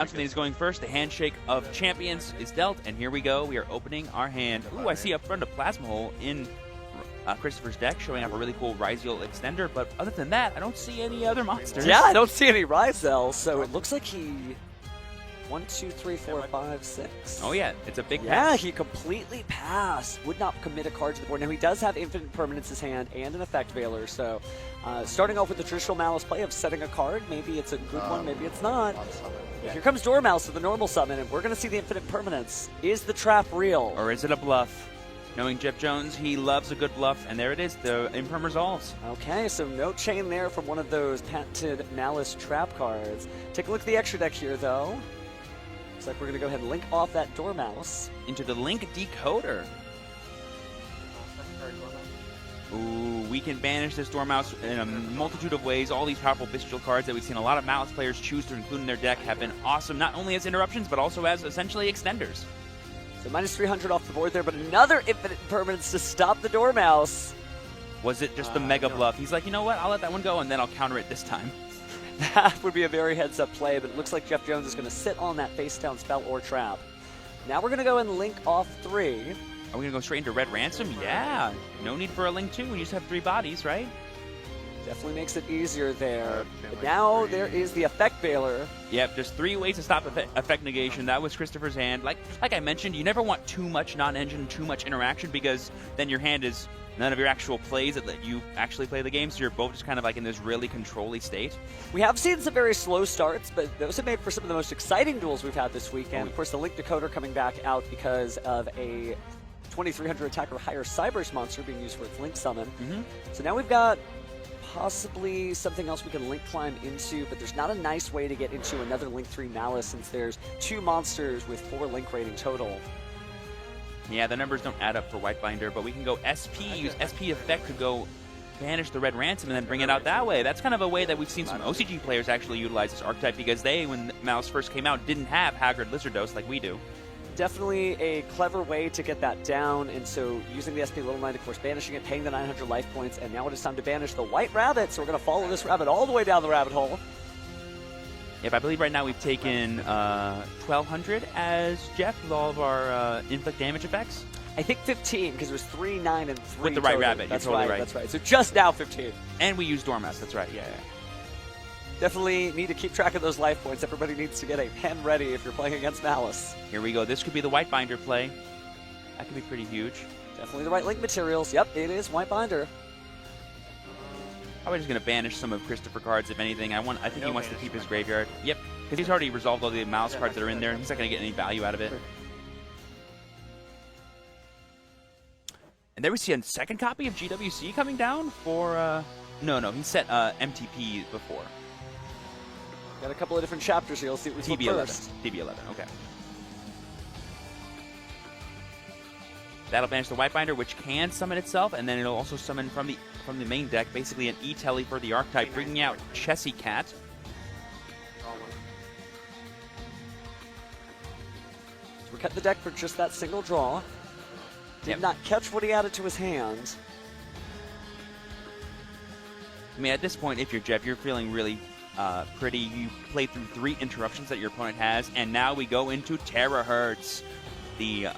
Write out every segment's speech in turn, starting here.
Announcement is going first. The handshake of champions is dealt, and here we go. We are opening our hand. Ooh, I see up front a plasma hole in Christopher's deck, showing off a really cool Ryzeal extender. But other than that, I don't see any other monsters. Yeah, I don't see any Ryzeal, so it looks like he 1, 2, 3, 4, 5, 6. Oh yeah, it's a big Yeah, pass. he completely passed. Would not commit a card to the board. Now he does have infinite permanence in his hand and an effect veiler, so starting off with the traditional Maliss play of setting a card. Maybe it's a good one, maybe it's not. Yeah. Here comes Dormouse with the normal summon, and we're going to see the infinite permanence. Is the trap real? Or is it a bluff? Knowing Jeff Jones, he loves a good bluff, and there it is, the Imperm resolves. Okay, so no chain there from one of those patented Maliss trap cards. Take a look at the extra deck here, though. Looks like we're going to go ahead and link off that Dormouse. Into the Link Decoder. Ooh, we can banish this Dormouse in a multitude of ways. All these powerful bestial cards that we've seen a lot of Maliss players choose to include in their deck have been awesome, not only as interruptions, but also as essentially extenders. So minus 300 off the board there, but another infinite permanence to stop the Dormouse. Was it just the mega bluff? He's like, you know what, I'll let that one go, and then I'll counter it this time. That would be a very heads-up play, but it looks like Jeff Jones is going to sit on that face-down spell or trap. Now we're going to go and link off 3. Are we going to go straight into Red Ransom? Yeah. No need for a Link 2 when you just have 3 bodies, right? Definitely makes it easier there. But now there is the effect veiler. Yep, there's 3 ways to stop effect negation. That was Christopher's hand. Like I mentioned, you never want too much non-engine, too much interaction, because then your hand is none of your actual plays that let you actually play the game, so you're both just kind of like in this really control-y state. We have seen some very slow starts, but those have made for some of the most exciting duels we've had this weekend. Of course, the Link Decoder coming back out because of a 2300 attack or higher Cyberse monster being used for its Link summon. So now we've got possibly something else we can Link climb into, but there's not a nice way to get into another Link 3 Maliss since there's 2 monsters with 4 Link rating total. Yeah, the numbers don't add up for Whitebinder, but we can go SP, use SP effect to go banish the Red Ransom and then bring it out that way. That's kind of a way that we've seen some OCG players actually utilize this archetype, because they, when Maliss first came out, didn't have Haggard Lizardos like we do. Definitely a clever way to get that down, and so using the SP Little Knight, of course, banishing it, paying the 900 life points, and now it is time to banish the White Rabbit, so we're going to follow this rabbit all the way down the rabbit hole. Yep, I believe right now we've taken 1,200 as Jeff with all of our inflict damage effects. I think 15, because there's 3, 9, and 3 with the right total. rabbit, That's you're totally right. That's right. So just now 15. And we use Dormouse, that's right, yeah. Definitely need to keep track of those life points. Everybody needs to get a pen ready if you're playing against Maliss. Here we go. This could be the Whitebinder play. That could be pretty huge. Definitely the right Link materials. Yep, it is Whitebinder. Probably just going to banish some of Christopher cards, if anything. I think he wants to keep his graveyard. Yep, because he's already resolved all the Maliss cards that are in there. He's not going to get any value out of it. And there we see a second copy of GWC coming down for... No, he set MTP before. Got a couple of different chapters here. Let's see what we first. TB11, okay. That'll banish the Whitebinder, which can summon itself, and then it'll also summon from the main deck, basically an E-Telly for the archetype, bringing out Chessy Cat. So we cut the deck for just that single draw. Did not catch what he added to his hand. I mean, at this point, if you're Jeff, you're feeling really pretty. You play through 3 interruptions that your opponent has, and now we go into Terahertz, the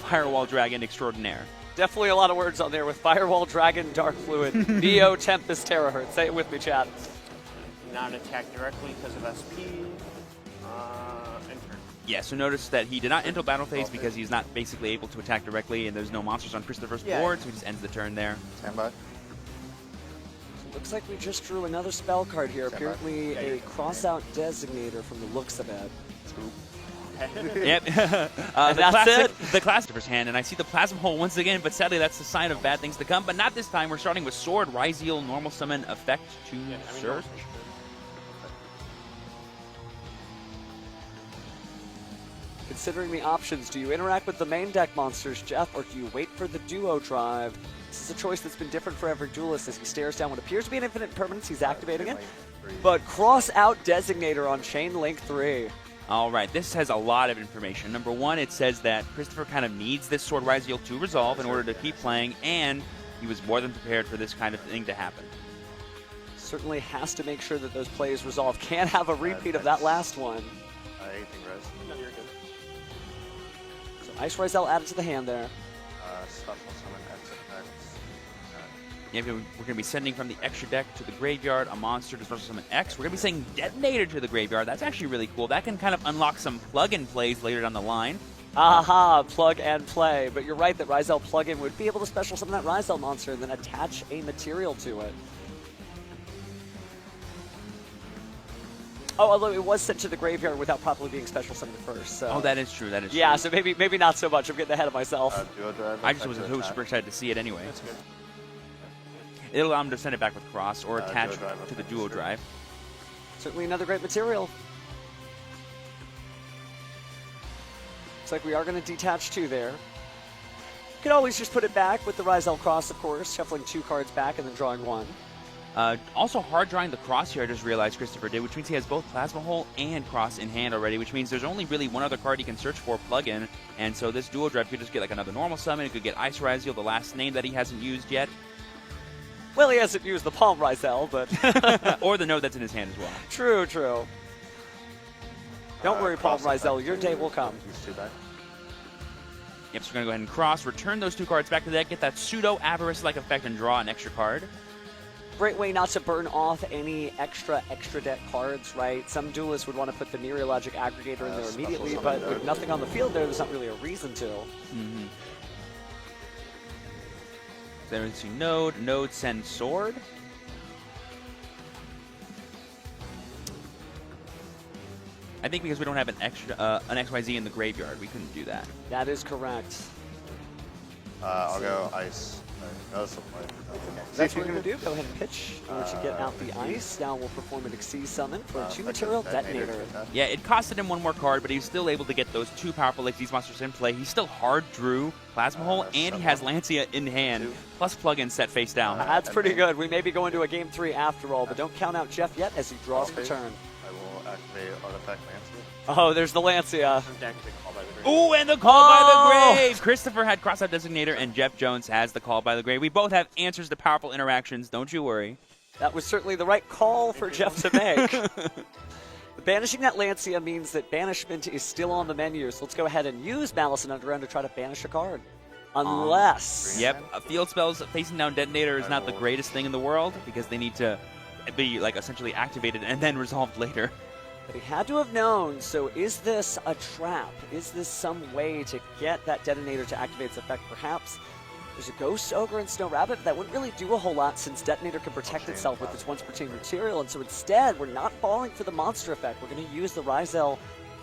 Firewall Dragon extraordinaire. Definitely a lot of words on there with Firewall Dragon, Dark Fluid, Neo, Tempest, Terahertz. Say it with me, chat. Not attack directly because of SP. Enter. Yeah, so notice that he did not enter battle phase because he's not basically able to attack directly, and there's no monsters on Christopher's board, so he just ends the turn there. Standby. Looks like we just drew another spell card here. Apparently a cross-out designator from the looks of it. Yep. The Christopher's hand, and I see the Plasma Hole once again, but sadly that's a sign of bad things to come. But not this time. We're starting with Sword, Ryzeal, Normal Summon, Effect to Search. Considering the options, do you interact with the main deck monsters, Jeff, or do you wait for the duo drive? This is a choice that's been different for every duelist as he stares down what appears to be an infinite permanence. He's activating it. But cross-out designator on Chain Link 3. All right, this has a lot of information. Number one, it says that Christopher kind of needs this Sword Ryzeal to resolve in order to keep playing, and he was more than prepared for this kind of thing to happen. Certainly has to make sure that those plays resolve. Can't have a repeat of that last one. Anything res? No, you're good. So Ice Ryzeal added to the hand there. Special summon X effects. Yeah, we're going to be sending from the extra deck to the graveyard a monster to special summon X. We're going to be sending Detonator to the graveyard. That's actually really cool. That can kind of unlock some plug-in plays later down the line. Aha, plug and play. But you're right that Ryzeal plug-in would be able to special summon that Ryzeal monster and then attach a material to it. Oh, although it was sent to the graveyard without properly being special summoned first. So. Oh, that is true. That is Yeah, true. so maybe not so much. I'm getting ahead of myself. Duo drive. I just was super excited to see it anyway. That's good. It'll allow him to send it back with cross or attach duo drive to the effect, duo sure. drive. Certainly another great material. Looks like we are going to detach 2 there. Could always just put it back with the Ryzeal cross, of course, shuffling 2 cards back and then drawing 1. Also hard drawing the cross here, I just realized Christopher did, which means he has both Plasma Hole and Cross in hand already, which means there's only really one other card he can search for plug-in, and so this dual drive could just get like another normal summon, it could get Ice Ryzeal, the last name that he hasn't used yet. Well, he hasn't used the Palm Ryzeal, but... Or the node that's in his hand as well. True, true. Don't worry, Palm cross Ryzeal, effect your day will come. These 2 back. Yep, so we're going to go ahead and cross, return those 2 cards back to the deck, get that pseudo Avarice-like effect, and draw an extra card. Great way not to burn off any extra deck cards, right? Some duelists would want to put the Neurologic Aggregator in there special immediately, summon but node. with nothing on the field there's not really a reason to. Mm-hmm. Then we see Node send Sword. I think because we don't have an extra an XYZ in the graveyard, we couldn't do that. That is correct. I'll go ice. No, that's the play. That's what we're going to do. Go ahead and pitch in order to get out the ice. Now we'll perform an Xyz summon for a 2 material detonator. Yeah, it costed him 1 more card, but he was still able to get those 2 powerful Xyz monsters in play. He still hard drew Plasma Hole, and he has Lancia in hand, plus plug-in set face down. That's pretty good. We may be going to a game 3 after all, but don't count out Jeff yet as he draws the turn. I will activate Artifact Lancia. Oh, there's the Lancia. Deck to call by the grave. Ooh, and the call by Oh! the grave! Christopher had Crossout Designator, and Jeff Jones has the call by the grave. We both have answers to powerful interactions, don't you worry. That was certainly the right call for Jeff to make. Banishing that Lancia means that banishment is still on the menu, so let's go ahead and use Malice and Underground to try to banish a card. Unless... Yep, field spells facing down Detonator is not the greatest thing in the world, because they need to be like essentially activated and then resolved later. But he had to have known, so is this a trap? Is this some way to get that Detonator to activate its effect? Perhaps there's a Ghost Ogre and Snow Rabbit, but that wouldn't really do a whole lot since Detonator can protect itself with its once per material, and so instead, we're not falling for the monster effect. We're going to use the Ryzeal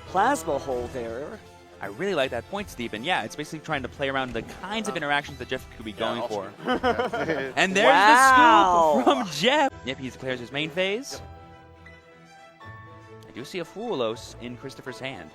Plasma Hole there. I really like that point, Steve, and yeah, it's basically trying to play around the kinds of interactions that Jeff could be going for. And there's Wow. the scoop from Jeff! Yep, he declares his main phase. I do see a Foolos in Christopher's hand.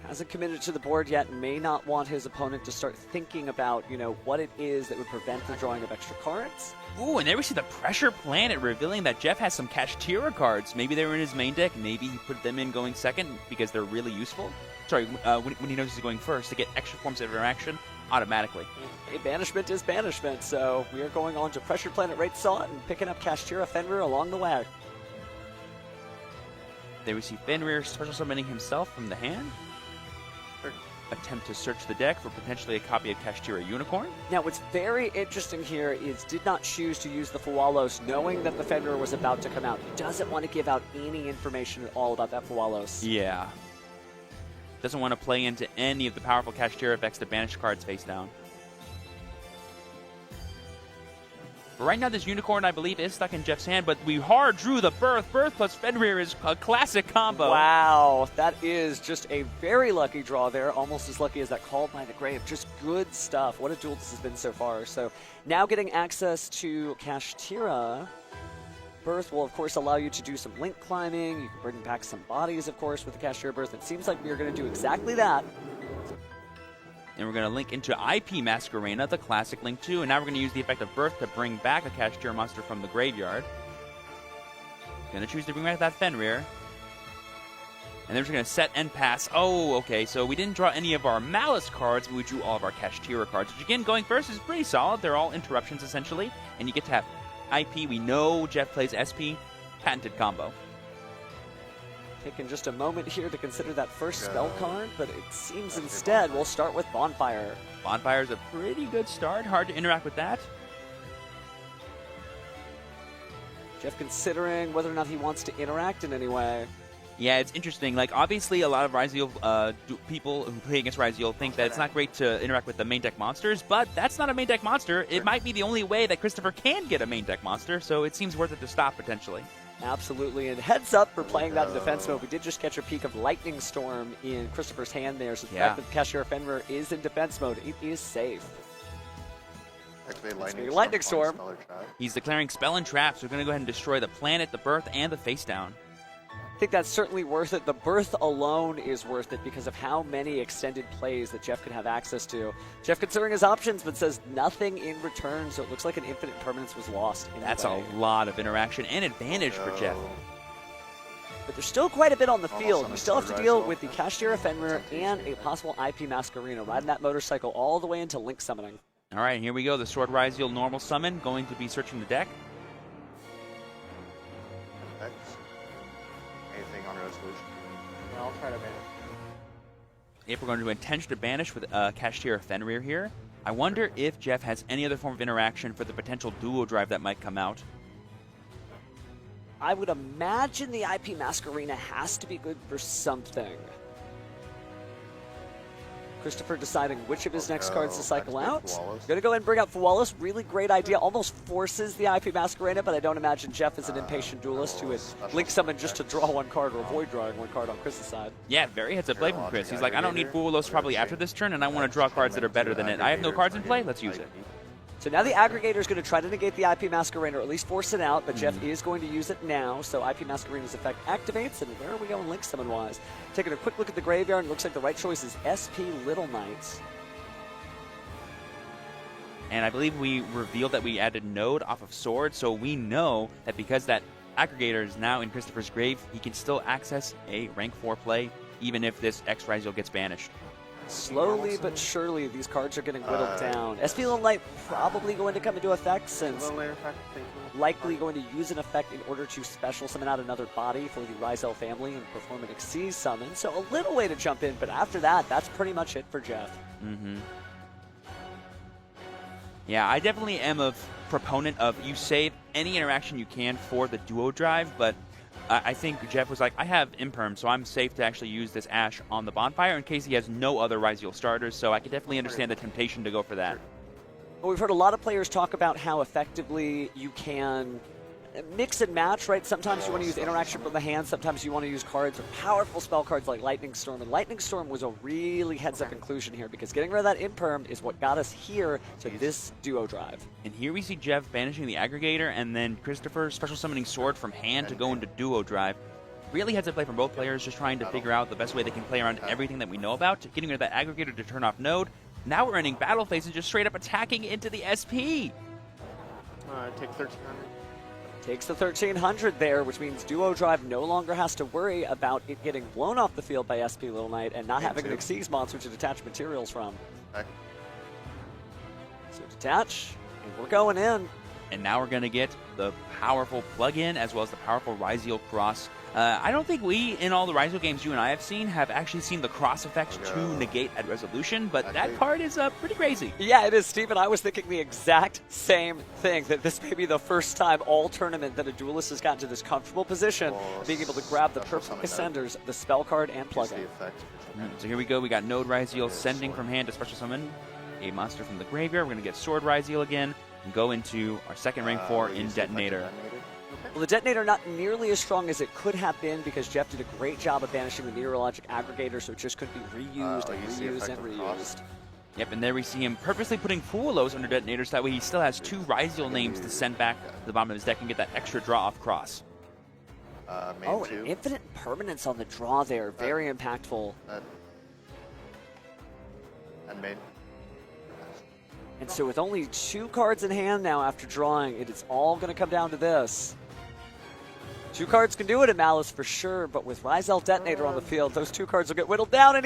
Hasn't committed to the board yet, may not want his opponent to start thinking about, you know, what it is that would prevent the drawing of extra cards. Ooh, and there we see the Pressure Planet revealing that Jeff has some Kashtira cards. Maybe they were in his main deck, maybe he put them in going second because they're really useful. Sorry, when he knows he's going first to get extra forms of interaction automatically. A banishment is banishment, so we are going on to Pressure Planet Ryzeal and picking up Kashtira Fenrir along the way. There we see Fenrir special summoning himself from the hand. Attempt to search the deck for potentially a copy of Kashtira Unicorn. Now, what's very interesting here is did not choose to use the Fualos, knowing that the Fenrir was about to come out. He doesn't want to give out any information at all about that Fualos. Yeah. Doesn't want to play into any of the powerful Kashtira effects to banish cards face down. But right now, this Unicorn, I believe, is stuck in Jeff's hand, but we hard drew the Birth. Birth plus Fenrir is a classic combo. Wow, that is just a very lucky draw there, almost as lucky as that Call by the Grave. Just good stuff. What a duel this has been so far. So now getting access to Kashtira. Birth will, of course, allow you to do some link climbing. You can bring back some bodies, of course, with the Kashtira Birth. It seems like we are going to do exactly that. And we're going to link into IP Masquerena, the classic Link 2, and now we're going to use the effect of Birth to bring back a Kashtira monster from the graveyard. Going to choose to bring back that Fenrir. And then we're going to set and pass. Oh, okay, so we didn't draw any of our Malice cards, but we drew all of our Kashtira cards, which again, going first is pretty solid. They're all interruptions, essentially, and you get to have IP. We know Jeff plays SP, patented combo. Taking just a moment here to consider that first spell card, but it seems instead we'll start with Bonfire. Bonfire's a pretty good start. Hard to interact with that. Jeff considering whether or not he wants to interact in any way. Yeah, it's interesting. Like, obviously, a lot of Ryzeal people who play against Ryzeal think that it's not great to interact with the main deck monsters, but that's not a main deck monster. It might be the only way that Christopher can get a main deck monster, so it seems worth it to stop, potentially. Absolutely, and heads up for playing that in defense mode. We did just catch a peek of Lightning Storm in Christopher's hand there, so the fact that Kashtira Fenrir is in defense mode, it is safe. Lightning Storm. He's declaring Spell and Trap, so we're going to go ahead and destroy the planet, the Birth, and the Face Down. I think that's certainly worth it. The Birth alone is worth it because of how many extended plays that Jeff could have access to. Jeff considering his options, but says nothing in return, so it looks like an infinite permanence was lost. That's a lot of interaction and advantage for Jeff. But there's still quite a bit on the field. You still have to deal with the Kashtira Fenrir and a possible IP Masquerena, riding that motorcycle all the way into Link summoning. All right, here we go. The Sword Ryzeal normal summon going to be searching the deck. Anything on resolution? I'll try to banish. If we're going to intention to banish with Kashtira Fenrir here, I wonder if Jeff has any other form of interaction for the potential duo drive that might come out. I would imagine the IP Masquerena has to be good for something. Christopher deciding which of his next cards to cycle out. Going to go ahead and bring up Wallace. Really great idea. Almost forces the IP Masquerena, but I don't imagine Jeff is an impatient duelist who would Link summon just to draw one card or avoid drawing one card on Chris's side. Yeah, very heads up play from Chris. He's like, I don't need Fuelos probably after this turn, and I want to draw cards that are better than it. I have no cards in play. Let's use it. So now the Aggregator is going to try to negate the IP Masquerena, or at least force it out, but Jeff is going to use it now, so IP Masquerena's effect activates, and where are we going Link Summon-wise? Taking a quick look at the graveyard, and it looks like the right choice is SP Little Knights. And I believe we revealed that we added Node off of Sword, so we know that because that Aggregator is now in Christopher's grave, he can still access a rank 4 play, even if this X Ryzeal gets banished. Slowly but surely, these cards are getting whittled down. SP Little Knight probably going to come into effect since likely going to use an effect in order to special summon out another body for the Ryzeal family and perform an Xyz summon. So a little way to jump in, but after that, that's pretty much it for Jeff. Yeah, I definitely am a proponent of you save any interaction you can for the duo drive, but I think Jeff was like, I have Imperm, so I'm safe to actually use this Ash on the Bonfire in case he has no other Ryzeal starters, so I can definitely understand the temptation to go for that. Well, we've heard a lot of players talk about how effectively you can mix and match, right? Sometimes you want to use interaction from the hand, sometimes you want to use cards or powerful spell cards like Lightning Storm, and Lightning Storm was a really heads-up inclusion here because getting rid of that Imperm is what got us here to this duo drive. And here we see Jeff banishing the Aggregator, and then Christopher special summoning Sword from hand to go into duo drive. Really heads-up play from both players, just trying to figure out the best way they can play around everything that we know about, getting rid of that Aggregator to turn off Node. Now we're ending battle phases, just straight up attacking into the SP. Take 1300. Takes the 1300 there, which means Duo Drive no longer has to worry about it getting blown off the field by SP Little Knight and not having an Xyz monster to detach materials from. So detach, and we're going in. And now we're going to get the powerful plug-in as well as the powerful Ryzeal cross. I don't think we, in all the Ryzeal games you and I have seen, have actually seen the cross effect to negate at resolution, but that card is pretty crazy. Yeah, it is, Steven. I was thinking the exact same thing, that this may be the first time all tournament that a duelist has gotten to this comfortable position, being able to grab the Purple Ascenders, the spell card, and plug-in. So here we go. We got Node Ryzeal sending from hand to special summon a monster from the graveyard. We're going to get Sword Ryzeal again and go into our second rank 4 in Detonator. Well, the Detonator not nearly as strong as it could have been because Jeff did a great job of banishing the Meteorologic Aggregator, so it just couldn't be reused and reused and reused. Yep, and there we see him purposely putting Fuelos under Detonators, that way he still has 2 Ryzeal names to send back to the bottom of his deck and get that extra draw off cross. Oh, an infinite permanence on the draw there, very impactful. And main. And so with only 2 cards in hand now after drawing, it is all going to come down to this. 2 cards can do it in Maliss for sure, but with Ryzeal Detonator on the field, those 2 cards will get whittled down.